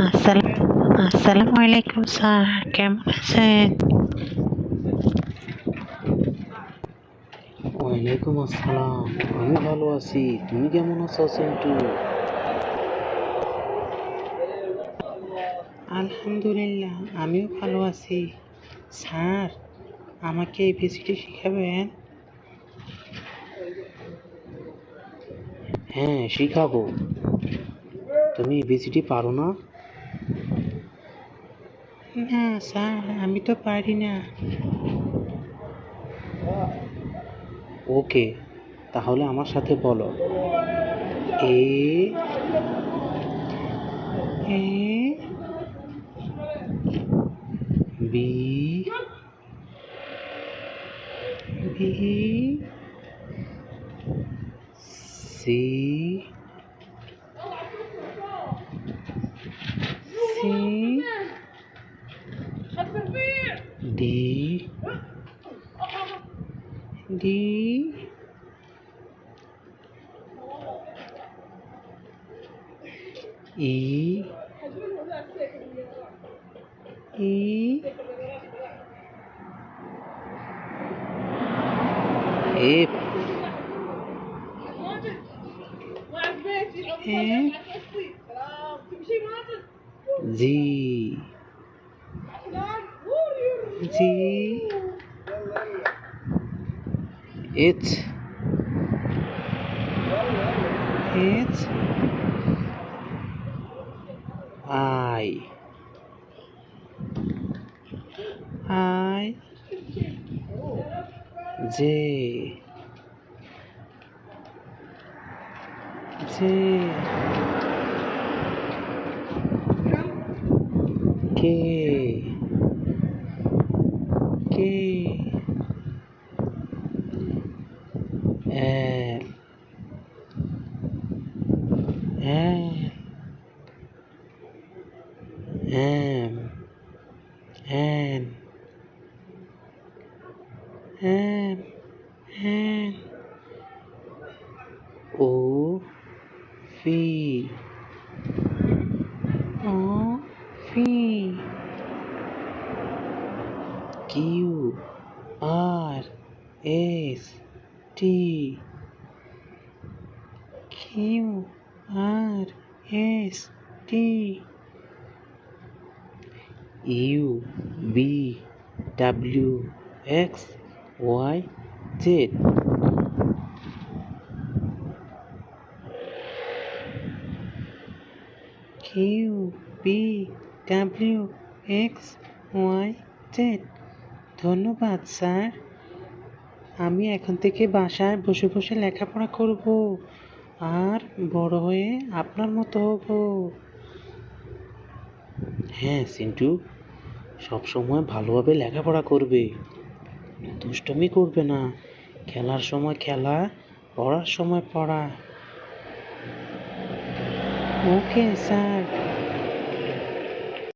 আসসালামু আলাইকুম স্যার, কেমন আছেন? ওয়ালাইকুম আসসালাম। আমি ভালো আছি, তুমি কেমন আছো চিন্টু? আলহামদুলিল্লাহ, আমিও ভালো আছি। স্যার, আমাকে এবিসিডি শিখাবেন? হ্যাঁ, শিখাবো। তুমি এবিসিডি পারো না? না স্যার, আমি তো পারি না। ওকে, তাহলে আমার সাথে বলো। A A B B C C D D E E F F G G H H I I J J K K L L M N N N O P O P Q R S T Q R S T U V W X Y Z Q P W X Y Z. ধন্যবাদ sir, আমি এখন থেকে বাসায় বসে বসে লেখাপড়া করব আর বড় হয়ে আপনার মতো হব। হ্যাঁ চিন্টু, সবসময় ভালোভাবে লেখাপড়া করবে, দুষ্টুমি করবে না। খেলার সময় খেলা, পড়ার সময় পড়া। Okay sir.